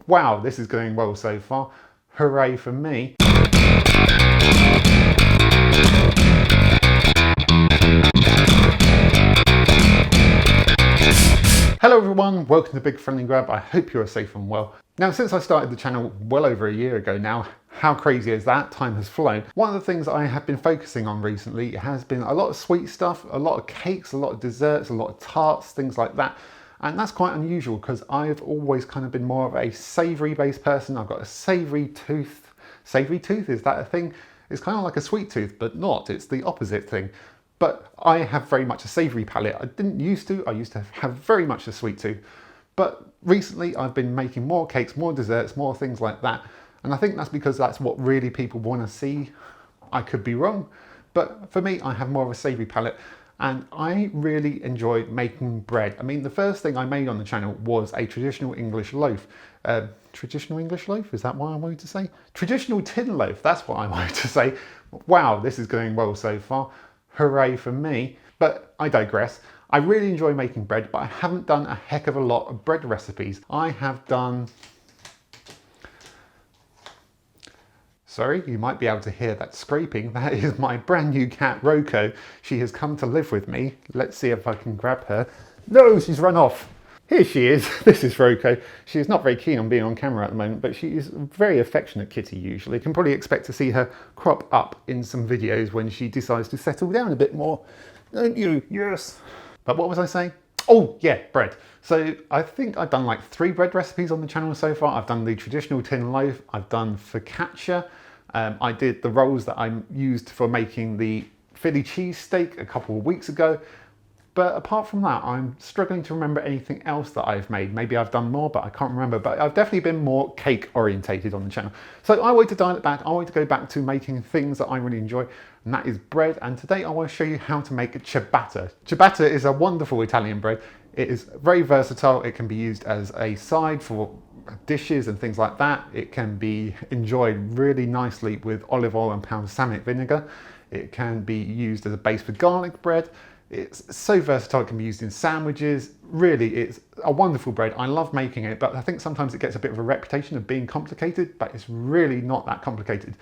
Wow, this is going well so far. Hooray for me. Hello everyone, welcome to Big Friendly Grab. I hope you're safe and well. Now, since I started the channel well over a year ago now, how crazy is that? Time has flown. One of the things I have been focusing on recently has been a lot of sweet stuff, a lot of cakes, a lot of desserts, a lot of tarts, things like that. And that's quite unusual because I've always kind of been more of a savoury based person. I've got a savoury tooth. Savoury tooth, is that a thing? It's kind of like a sweet tooth, but not. It's the opposite thing. But I have very much a savoury palate. I didn't used to. I used to have very much a sweet tooth. But recently I've been making more cakes, more desserts, more things like that. And I think that's because that's what really people want to see. I could be wrong. But for me, I have more of a savoury palate. And I really enjoy making bread. I mean, the first thing I made on the channel was a traditional English loaf. Traditional English loaf? Is that what I wanted to say? Traditional tin loaf, that's what I wanted to say. Wow, this is going well so far. Hooray for me. But I digress. I really enjoy making bread, but I haven't done a heck of a lot of bread recipes. I have done... Sorry, you might be able to hear that scraping. That is my brand new cat, Roko. She has come to live with me. Let's see if I can grab her. No, she's run off. Here she is. This is Roko. She is not very keen on being on camera at the moment, but she is a very affectionate kitty usually. You can probably expect to see her crop up in some videos when she decides to settle down a bit more. Don't you? Yes. But what was I saying? Oh yeah, bread. So I think I've done like 3 bread recipes on the channel so far. I've done the traditional tin loaf. I've done focaccia. I did the rolls that I used for making the Philly cheesesteak a couple of weeks ago. But apart from that, I'm struggling to remember anything else that I've made. Maybe I've done more, but I can't remember. But I've definitely been more cake orientated on the channel. So I want to dial it back. I want to go back to making things that I really enjoy, and that is bread. And today I want to show you how to make a ciabatta. Ciabatta is a wonderful Italian bread. It is very versatile. It can be used as a side for dishes and things like that. It can be enjoyed really nicely with olive oil and balsamic vinegar. It can be used as a base for garlic bread. It's so versatile, it can be used in sandwiches. Really, it's a wonderful bread. I love making it, but I think sometimes it gets a bit of a reputation of being complicated, but it's really not that complicated.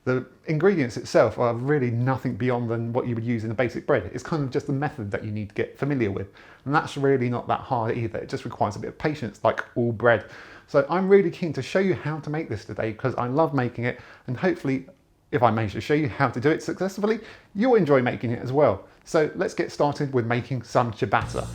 The ingredients itself are really nothing beyond than what you would use in a basic bread. It's kind of just the method that you need to get familiar with. And that's really not that hard either. It just requires a bit of patience, like all bread. So I'm really keen to show you how to make this today because I love making it, and hopefully if I manage to show you how to do it successfully, you'll enjoy making it as well. So let's get started with making some ciabatta.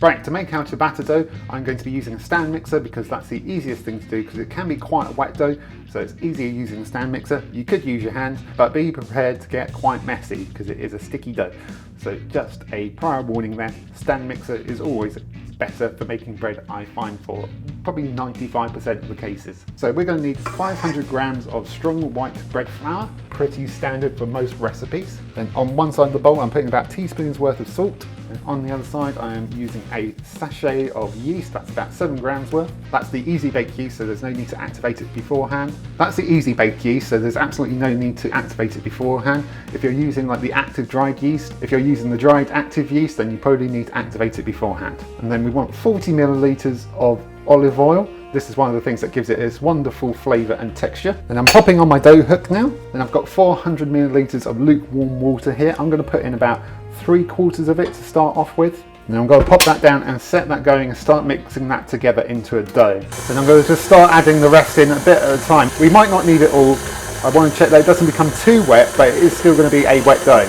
Right, to make our ciabatta dough, I'm going to be using a stand mixer because that's the easiest thing to do because it can be quite a wet dough, so it's easier using a stand mixer. You could use your hand, but be prepared to get quite messy because it is a sticky dough. So just a prior warning there, stand mixer is always better for making bread, I find, for probably 95% of the cases. So we're going to need 500 grams of strong white bread flour, pretty standard for most recipes. Then on one side of the bowl I'm putting about a teaspoon's worth of salt, and on the other side I am using a sachet of yeast, that's about 7 grams worth. That's the easy bake yeast, so there's no need to activate it beforehand. That's the easy bake yeast, so there's absolutely no need to activate it beforehand. If you're using like the active dried yeast, if you're using the dried active yeast, then you probably need to activate it beforehand. And then we want 40 milliliters of olive oil. This is one of the things that gives it this wonderful flavour and texture. And I'm popping on my dough hook now. Then I've got 400 milliliters of lukewarm water here. I'm going to put in about 3/4 of it to start off with. And then I'm going to pop that down and set that going and start mixing that together into a dough. Then I'm going to just start adding the rest in a bit at a time. We might not need it all. I want to check that it doesn't become too wet, but it is still going to be a wet dough.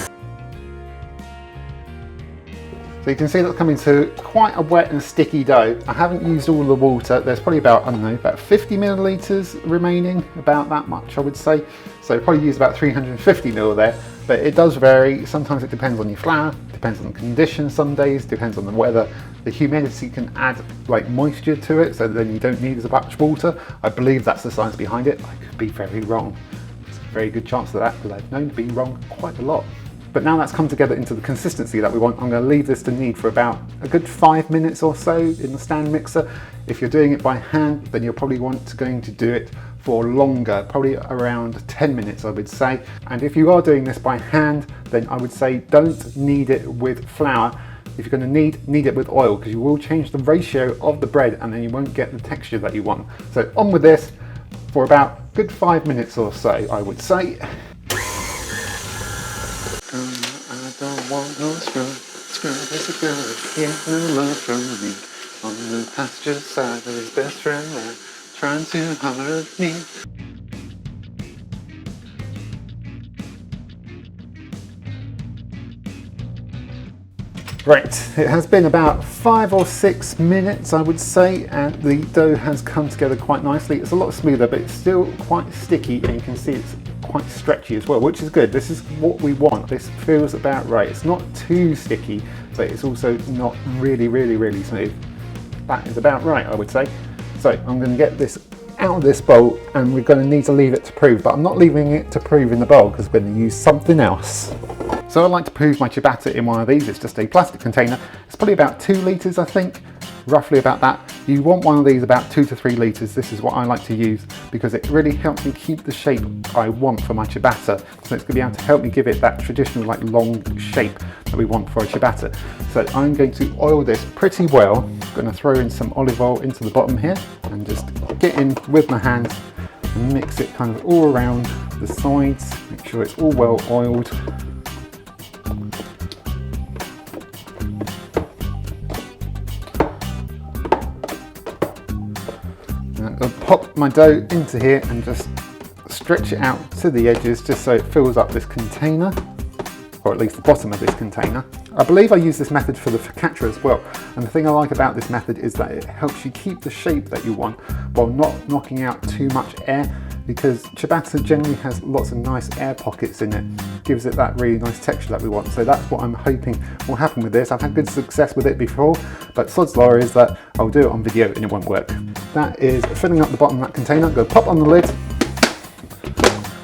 So you can see that's coming to quite a wet and sticky dough. I haven't used all the water. There's probably about, I don't know, about 50 milliliters remaining, about that much I would say. So probably use about 350 ml there, but it does vary. Sometimes it depends on your flour, depends on the conditions some days, depends on the weather. The humidity can add like moisture to it, so then you don't need as much water. I believe that's the science behind it. I could be very wrong. There's a very good chance of that, because I've known to be wrong quite a lot. But now that's come together into the consistency that we want, I'm going to leave this to knead for about a good 5 minutes or so in the stand mixer. If you're doing it by hand, then you're probably going to do it for longer, probably around 10 minutes I would say. And if you are doing this by hand, then I would say don't knead it with flour. if you're going to knead it with oil, because you will change the ratio of the bread and then you won't get the texture that you want. So on with this for about a good 5 minutes or so, I would say. I don't want no scrub is a girl, yeah, no love from me. On the pasture side of his best friend man, trying to holler at me. Right, it has been about 5 or 6 minutes, I would say, and the dough has come together quite nicely. It's a lot smoother, but it's still quite sticky, and you can see it's quite stretchy as well, which is good. This is what we want. This feels about right. It's not too sticky, but it's also not really smooth. That is about right, I would say. So I'm going to get this out of this bowl, and we're going to need to leave it to prove, but I'm not leaving it to prove in the bowl because we're going to use something else. So I like to prove my ciabatta in one of these. It's just a plastic container. It's probably about 2 litres, I think, roughly about that. You want one of these about 2 to 3 litres. This is what I like to use because it really helps me keep the shape I want for my ciabatta. So it's going to be able to help me give it that traditional like long shape that we want for a ciabatta. So I'm going to oil this pretty well. I'm going to throw in some olive oil into the bottom here and just get in with my hands and mix it kind of all around the sides. Make sure it's all well oiled. I'll pop my dough into here and just stretch it out to the edges just so it fills up this container, or at least the bottom of this container. I believe I use this method for the focaccia as well, and the thing I like about this method is that it helps you keep the shape that you want while not knocking out too much air, because ciabatta generally has lots of nice air pockets in it. Gives it that really nice texture that we want. So that's what I'm hoping will happen with this. I've had good success with it before, but sod's law is that I'll do it on video and it won't work. That is filling up the bottom of that container. I'm going to pop on the lid,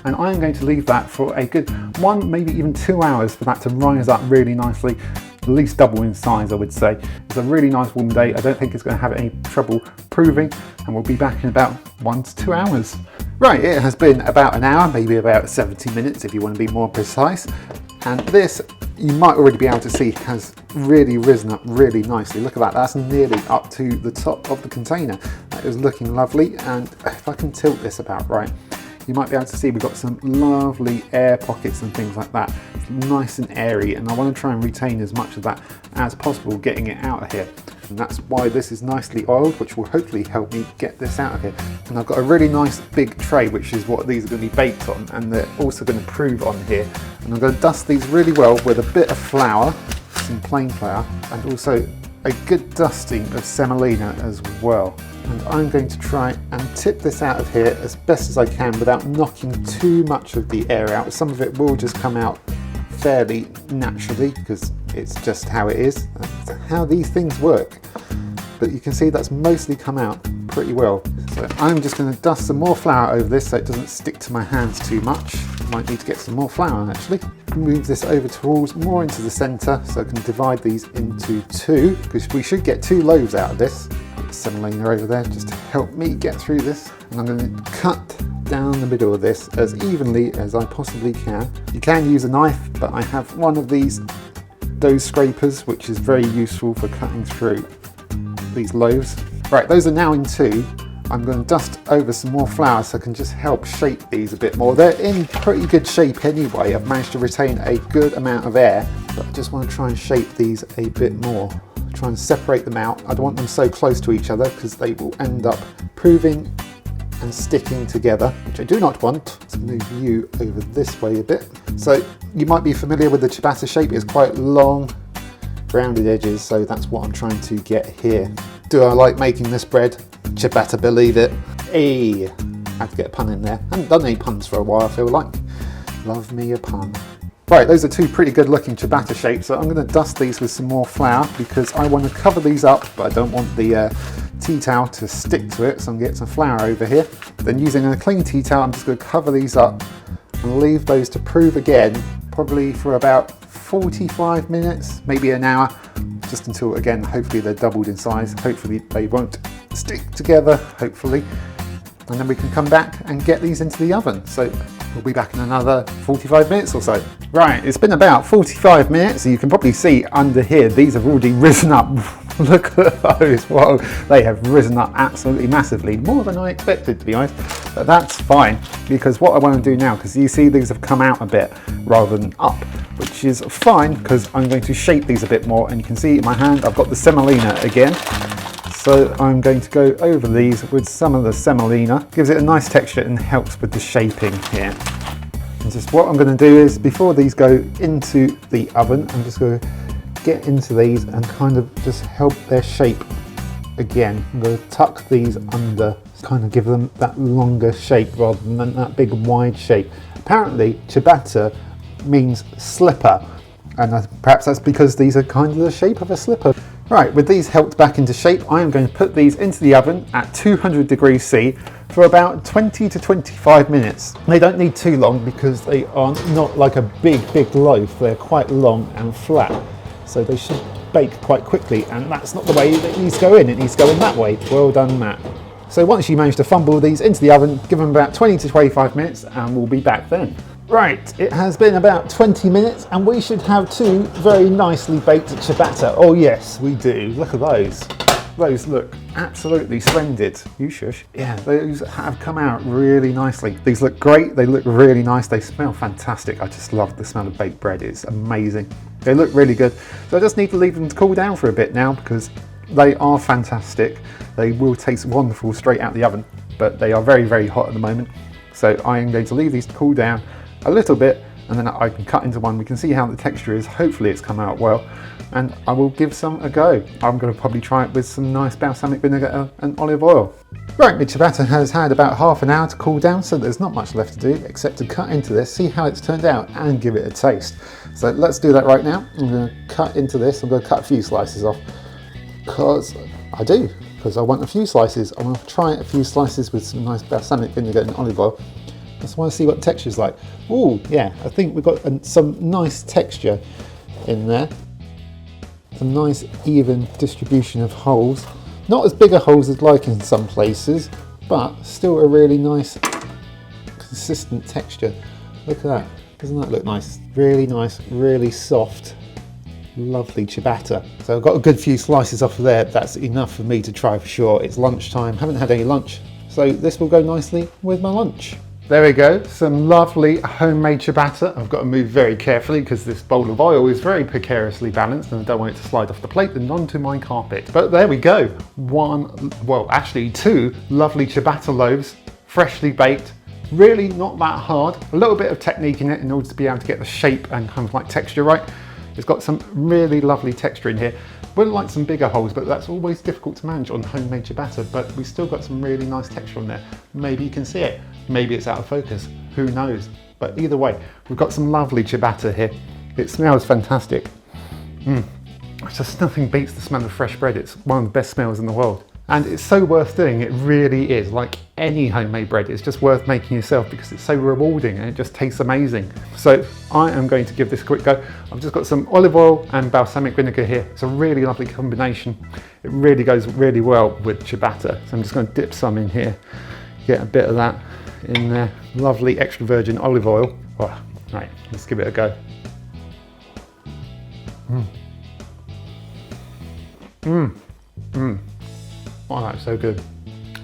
and I'm going to leave that for a good 1, maybe even 2 hours for that to rise up really nicely. At least double in size, I would say. It's a really nice warm day. I don't think it's going to have any trouble proving, and we'll be back in about 1 to 2 hours. Right, it has been about an hour, maybe about 70 minutes if you want to be more precise. And this, you might already be able to see, has really risen up really nicely. Look at that, that's nearly up to the top of the container. That is looking lovely, and if I can tilt this about right, you might be able to see we've got some lovely air pockets and things like that. It's nice and airy, and I want to try and retain as much of that as possible getting it out of here. And that's why this is nicely oiled, which will hopefully help me get this out of here. And I've got a really nice big tray, which is what these are going to be baked on, and they're also going to prove on here. And I'm going to dust these really well with a bit of flour, some plain flour, and also a good dusting of semolina as well. And I'm going to try and tip this out of here as best as I can without knocking too much of the air out. Some of it will just come out fairly naturally because it's just how it is. That's how these things work. But you can see that's mostly come out pretty well. So I'm just going to dust some more flour over this so it doesn't stick to my hands too much. Might need to get some more flour actually. Move this over towards more into the centre so I can divide these into 2, because we should get 2 loaves out of this. Semolina over there just to help me get through this. And I'm going to cut down the middle of this as evenly as I possibly can. You can use a knife, but I have one of these dough scrapers, which is very useful for cutting through these loaves. Right, those are now in 2. I'm going to dust over some more flour so I can just help shape these a bit more. They're in pretty good shape anyway. I've managed to retain a good amount of air, but I just want to try and shape these a bit more. Try and separate them out. I don't want them so close to each other because they will end up proving and sticking together, which I do not want. Let's move you over this way a bit. So you might be familiar with the ciabatta shape. It's quite long, rounded edges, so that's what I'm trying to get here. Do I like making this bread? Ciabatta, believe it. Hey, had to get a pun in there. I haven't done any puns for a while, I feel like. Love me a pun. Right, those are 2 pretty good looking ciabatta shapes, so I'm going to dust these with some more flour because I want to cover these up, but I don't want the tea towel to stick to it, so I'm going to get some flour over here. Then using a clean tea towel, I'm just going to cover these up and leave those to prove again, probably for about 45 minutes, maybe an hour, just until, again, hopefully they're doubled in size. Hopefully they won't stick together, hopefully. and then we can come back and get these into the oven. So we'll be back in another 45 minutes or so. Right, it's been about 45 minutes, so you can probably see under here, these have already risen up. Look at those, whoa, they have risen up absolutely massively, more than I expected, to be honest. But that's fine, because what I want to do now, because you see these have come out a bit rather than up, which is fine, because I'm going to shape these a bit more, and you can see in my hand I've got the Semolina again. So I'm going to go over these with some of the Semolina. Gives it a nice texture and helps with the shaping here. And just what I'm going to do is, before these go into the oven, I'm just going to get into these and kind of just help their shape again. I'm going to tuck these under, kind of give them that longer shape rather than that big wide shape. Apparently ciabatta means slipper, and perhaps that's because these are kind of the shape of a slipper. Right, with these helped back into shape, I am going to put these into the oven at 200 degrees C for about 20 to 25 minutes. They don't need too long because they are not like a big loaf. They're quite long and flat, so they should bake quite quickly, and that's not the way that it needs to go in. It needs to go in that way. Well done, Matt. So once you manage to fumble these into the oven, give them about 20 to 25 minutes and we'll be back then. Right, it has been about 20 minutes and we should have two very nicely baked ciabatta. Oh yes, we do. Look at those. Those look absolutely splendid. You shush. Yeah, those have come out really nicely. These look great. They look really nice. They smell fantastic. I just love the smell of baked bread. It's amazing. They look really good. So I just need to leave them to cool down for a bit now because they are fantastic. They will taste wonderful straight out the oven, but they are very hot at the moment. So I am going to leave these to cool down a little bit, and then I can cut into one. We can see how the texture is. Hopefully it's come out well, and I will give some a go. I'm going to probably try it with some nice balsamic vinegar and olive oil. Right, my ciabatta has had about half an hour to cool down, so there's not much left to do except to cut into this, see how it's turned out, and give it a taste. So let's do that right now. I'm going to cut into this. I'm going to cut a few slices off because I want a few slices. I want to try a few slices with some nice balsamic vinegar and olive oil. I just want to see what the texture's like. Oh yeah, I think we've got some nice texture in there. Some nice even distribution of holes. Not as big a holes as like in some places, but still a really nice consistent texture. Look at that, doesn't that look nice? Really nice, really soft, lovely ciabatta. So I've got a good few slices off of there. That's enough for me to try for sure. It's lunchtime, haven't had any lunch, so this will go nicely with my lunch. There we go, some lovely homemade ciabatta. I've got to move very carefully because this bowl of oil is very precariously balanced and I don't want it to slide off the plate and onto my carpet. But there we go, two lovely ciabatta loaves, freshly baked, really not that hard. A little bit of technique in it in order to be able to get the shape and kind of like texture right. It's got some really lovely texture in here. Would like some bigger holes, but that's always difficult to manage on homemade ciabatta, but we've still got some really nice texture on there. Maybe you can see it, maybe it's out of focus, who knows? But either way, we've got some lovely ciabatta here. It smells fantastic. It's just nothing beats the smell of fresh bread. It's one of the best smells in the world. And it's so worth doing, it really is. Like any homemade bread, it's just worth making yourself because it's so rewarding and it just tastes amazing. So I am going to give this a quick go. I've just got some olive oil and balsamic vinegar here. It's a really lovely combination. It really goes really well with ciabatta. So I'm just going to dip some in here, get a bit of that in there. Lovely extra virgin olive oil. Oh, right, let's give it a go. Oh, that's so good.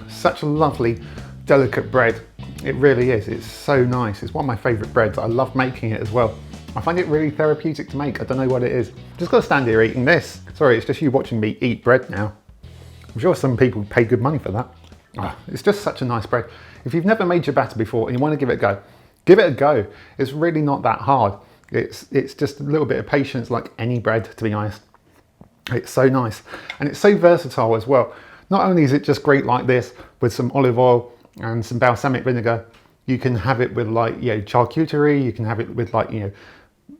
Such a lovely, delicate bread. It really is. It's so nice. It's one of my favourite breads. I love making it as well. I find it really therapeutic to make. I don't know what it is. I'm just got to stand here eating this. Sorry, it's just you watching me eat bread now. I'm sure some people pay good money for that. Oh, it's just such a nice bread. If you've never made ciabatta before and you want to give it a go, give it a go. It's really not that hard. It's just a little bit of patience like any bread, to be honest. It's so nice. And it's so versatile as well. Not only is it just great like this with some olive oil and some balsamic vinegar, you can have it with like, charcuterie, you can have it with like,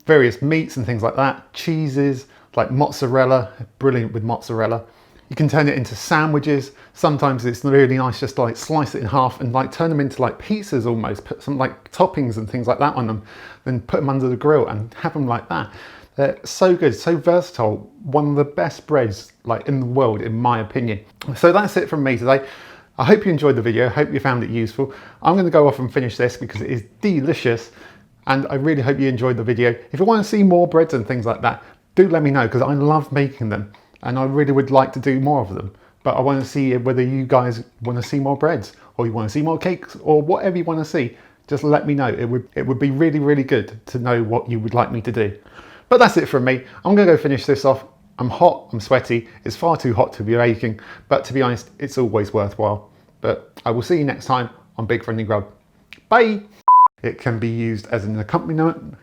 various meats and things like that, cheeses, like mozzarella, brilliant with mozzarella. You can turn it into sandwiches. Sometimes it's really nice just to like slice it in half and like turn them into like pizzas almost, put some like toppings and things like that on them, then put them under the grill and have them like that. They're so good, so versatile. One of the best breads like in the world, in my opinion. So that's it from me today. I hope you enjoyed the video. I hope you found it useful. I'm going to go off and finish this because it is delicious. And I really hope you enjoyed the video. If you want to see more breads and things like that, do let me know because I love making them. And I really would like to do more of them. But I want to see whether you guys want to see more breads or you want to see more cakes or whatever you want to see. Just let me know. It would be really, really good to know what you would like me to do. But that's it from me. I'm going to go finish this off. I'm hot, I'm sweaty. It's far too hot to be baking. But to be honest, it's always worthwhile. But I will see you next time on Big Friendly Grub. Bye! It can be used as an accompaniment.